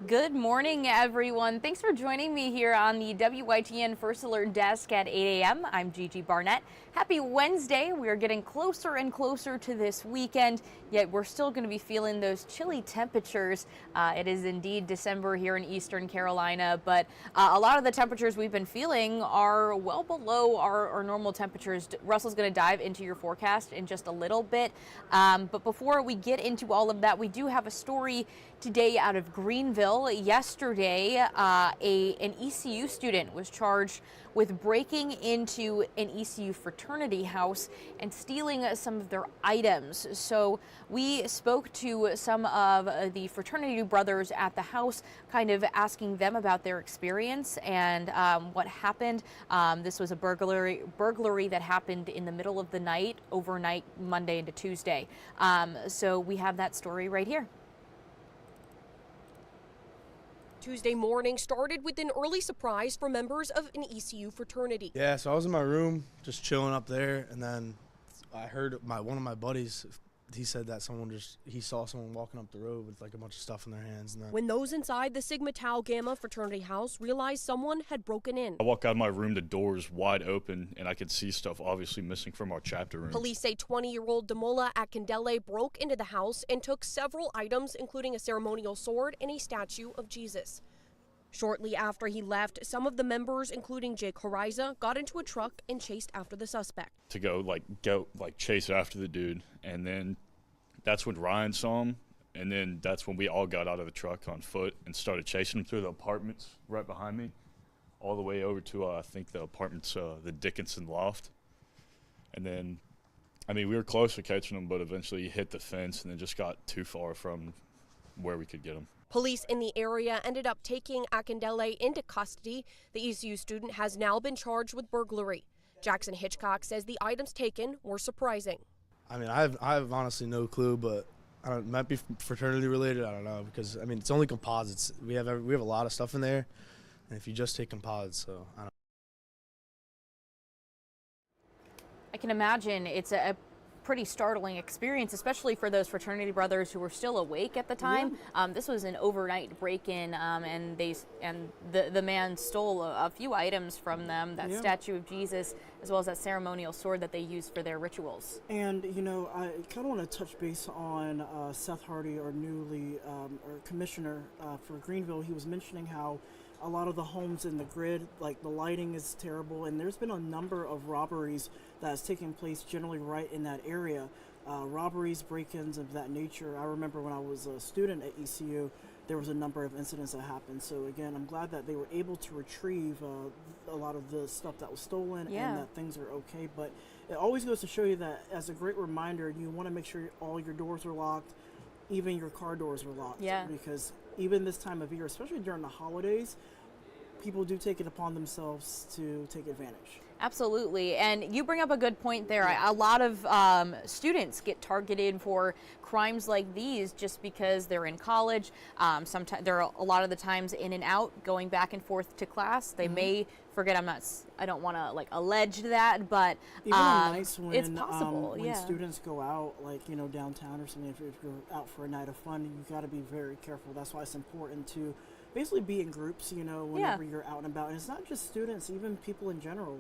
Good morning, everyone. Thanks for joining me here on the WITN First Alert Desk at 8 a.m. I'm Gigi Barnett. Happy Wednesday. We are getting closer and closer to this weekend, yet we're still going to be feeling those chilly temperatures. It is indeed December here in Eastern Carolina, but a lot of the temperatures we've been feeling are well below our normal temperatures. Russell's going to dive into your forecast in just a little bit, but before we get into all of that, we do have a story today out of Greenville. Yesterday, an ECU student was charged with breaking into an ECU fraternity house and stealing some of their items. So we spoke to some of the fraternity brothers at the house, kind of asking them about their experience and what happened. This was a burglary that happened in the middle of the night, overnight, Monday into Tuesday. So we have that story right here. Tuesday morning started with an early surprise for members of an ECU fraternity. Yeah, so I was in my room just chilling up there, and then I heard one of my buddies, he said that he saw someone walking up the road with like a bunch of stuff in their hands. And when those inside the Sigma Tau Gamma fraternity house realized someone had broken in. I walk out of my room, the door is wide open, and I could see stuff obviously missing from our chapter room. Police say 20-year-old Damola Akindele broke into the house and took several items, including a ceremonial sword and a statue of Jesus. Shortly after he left, some of the members, including Jake Horiza, got into a truck and chased after the suspect. To go chase after the dude, and then that's when Ryan saw him, and then that's when we all got out of the truck on foot and started chasing him through the apartments right behind me, all the way over to I think the apartments, the Dickinson loft, and then, I mean, we were close to catching him, but eventually he hit the fence and then just got too far from where we could get him. Police in the area ended up taking Akindele into custody. The ECU student has now been charged with burglary. Jackson Hitchcock says the items taken were surprising. I mean, I have honestly no clue, but it might be fraternity related. I don't know, because I mean, it's only composites. We have a lot of stuff in there, and if you just take composites, so I don't know. I can imagine it's a pretty startling experience, especially for those fraternity brothers who were still awake at the time. Yeah. This was an overnight break-in, and the man stole a few items from them, that statue of Jesus, as well as that ceremonial sword that they used for their rituals. And, you know, I kind of want to touch base on Seth Hardy, our newly commissioner for Greenville. He was mentioning how a lot of the homes in the grid, like the lighting is terrible, and there's been a number of robberies that's taking place generally right in that area. Robberies, break-ins of that nature. I remember when I was a student at ECU, there was a number of incidents that happened. So again, I'm glad that they were able to retrieve a lot of the stuff that was stolen and that things are okay. But it always goes to show you that, as a great reminder, you want to make sure all your doors are locked, even your car doors are locked. Yeah. Because even this time of year, especially during the holidays, people do take it upon themselves to take advantage. Absolutely, and you bring up a good point there. A lot of students get targeted for crimes like these just because they're in college. Sometimes they're a lot of the times in and out, going back and forth to class. They may forget. I don't want to allege that, but even on nights when, it's possible. When students go out, downtown or something, if you're out for a night of fun, you got to be very careful. That's why it's important to basically be in groups, whenever you're out and about. And it's not just students, even people in general.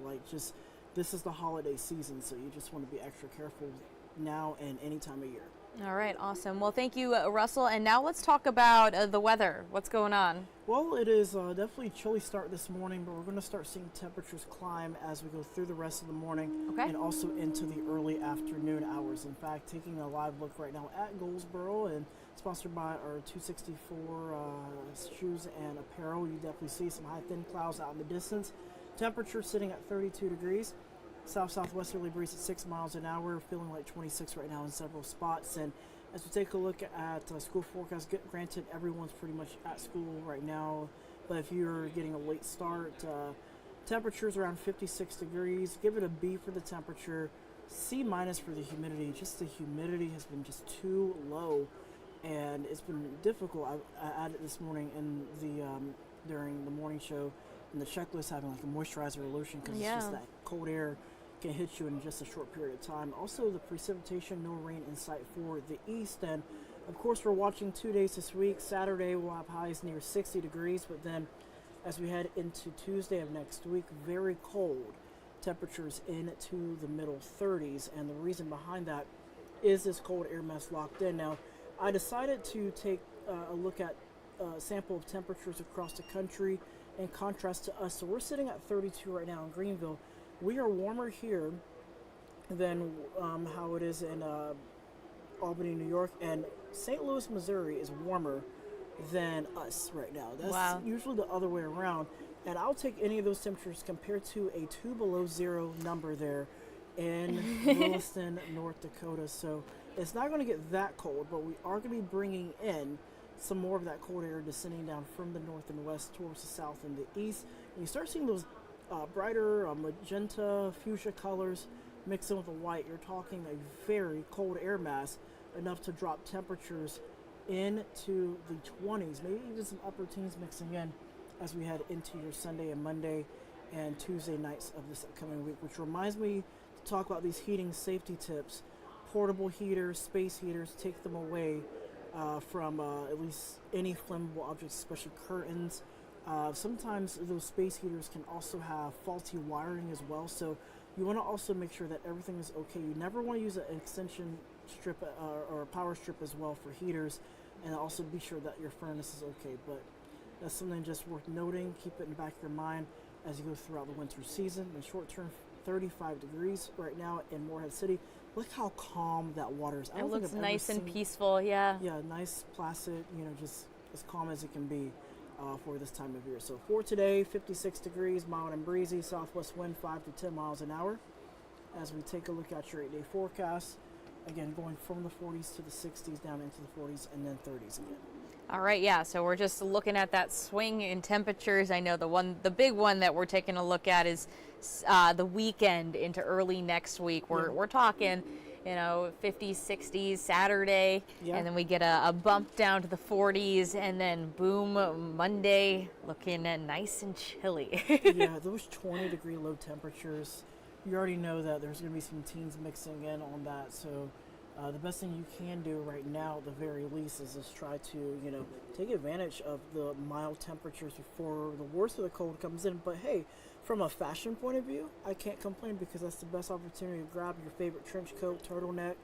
This is the holiday season, so you just want to be extra careful now and any time of year. All right, awesome. Well, thank you, Russell. And now let's talk about the weather. What's going on? Well, it is definitely a chilly start this morning, but we're going to start seeing temperatures climb as we go through the rest of the morning and also into the early afternoon hours. In fact, taking a live look right now at Goldsboro, and sponsored by our 264 shoes and apparel, you definitely see some high thin clouds out in the distance. Temperature sitting at 32 degrees. South-southwesterly breeze at 6 miles an hour, feeling like 26 right now in several spots. And as we take a look at school forecast, granted everyone's pretty much at school right now, but if you're getting a late start, temperatures around 56 degrees. Give it a B for the temperature, C- for the humidity. Just the humidity has been just too low, and it's been difficult. I added this morning in the during the morning show, and the checklist having like a moisturizer or lotion, because it's just that cold air can hit you in just a short period of time. Also, the precipitation, no rain in sight for the east, and Of course, we're watching 2 days this week. Saturday we'll have highs near 60 degrees, but then as we head into Tuesday of next week, very cold temperatures into the middle 30s. And the reason behind that is this cold air mass locked in. Now, I decided to take a look at a sample of temperatures across the country in contrast to us. So we're sitting at 32 right now in Greenville. We are warmer here than how it is in Albany, New York, and St. Louis, Missouri is warmer than us right now. That's usually the other way around. And I'll take any of those temperatures compared to a 2 below zero number there in Williston, North Dakota. So it's not going to get that cold, but we are going to be bringing in some more of that cold air descending down from the north and west towards the south and the east. And you start seeing those brighter magenta, fuchsia colors mixed in with the white. You're talking a very cold air mass, enough to drop temperatures into the 20s, maybe even some upper teens mixing in as we head into your Sunday and Monday and Tuesday nights of this upcoming week, which reminds me to talk about these heating safety tips. Portable heaters, space heaters, take them away from at least any flammable objects, especially curtains. Sometimes those space heaters can also have faulty wiring as well, so you want to also make sure that everything is okay. You never want to use an extension strip or a power strip as well for heaters, and also be sure that your furnace is okay. But that's something just worth noting. Keep it in the back of your mind as you go throughout the winter season. In short term, 35 degrees right now in Morehead City. Look how calm that water is. It looks nice and peaceful, yeah. Yeah, nice, placid, just as calm as it can be for this time of year. So for today, 56 degrees, mild and breezy, southwest wind 5 to 10 miles an hour. As we take a look at your 8-day forecast, again, going from the 40s to the 60s, down into the 40s, and then 30s again. All right, yeah, so we're just looking at that swing in temperatures. I know the big one that we're taking a look at is the weekend into early next week. We're talking, 50s, 60s Saturday, and then we get a bump down to the 40s, and then boom, Monday looking nice and chilly. Yeah, those 20-degree low temperatures, you already know that there's going to be some teens mixing in on that, so the best thing you can do right now, at the very least, is just try to, take advantage of the mild temperatures before the worst of the cold comes in. But hey, from a fashion point of view, I can't complain because that's the best opportunity to grab your favorite trench coat, turtleneck,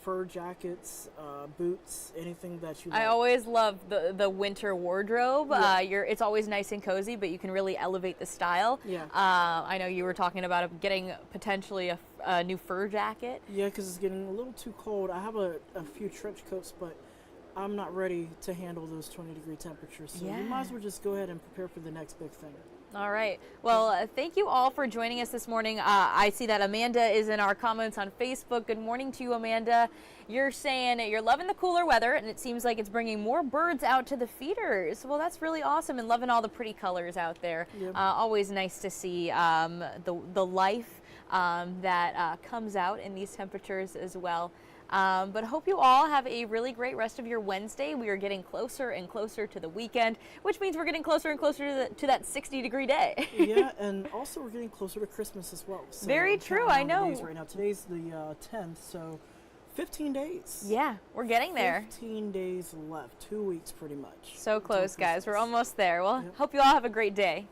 fur jackets, boots, anything that you like. I always love the winter wardrobe. Yeah. It's always nice and cozy, but you can really elevate the style. Yeah. I know you were talking about getting potentially a new fur jacket. Yeah, because it's getting a little too cold. I have a few trench coats, but I'm not ready to handle those 20-degree temperatures. So you might as well just go ahead and prepare for the next big thing. All right. Well, thank you all for joining us this morning. I see that Amanda is in our comments on Facebook. Good morning to you, Amanda. You're saying you're loving the cooler weather, and it seems like it's bringing more birds out to the feeders. Well, that's really awesome, and loving all the pretty colors out there. Yep. Always nice to see the life that comes out in these temperatures as well. But hope you all have a really great rest of your Wednesday. We are getting closer and closer to the weekend, which means we're getting closer and closer to that 60-degree day. Yeah, and also we're getting closer to Christmas as well. So very true, I know. Right now, today's the 10th, so 15 days. Yeah, we're getting there. 15 days left, 2 weeks pretty much. So close, guys. We're almost there. Well, hope you all have a great day.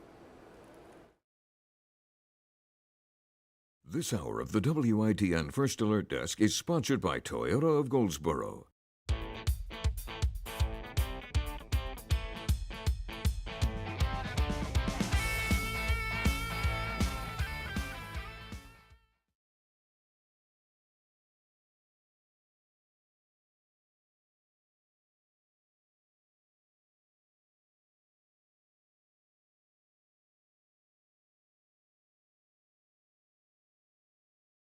This hour of the WITN First Alert Desk is sponsored by Toyota of Goldsboro.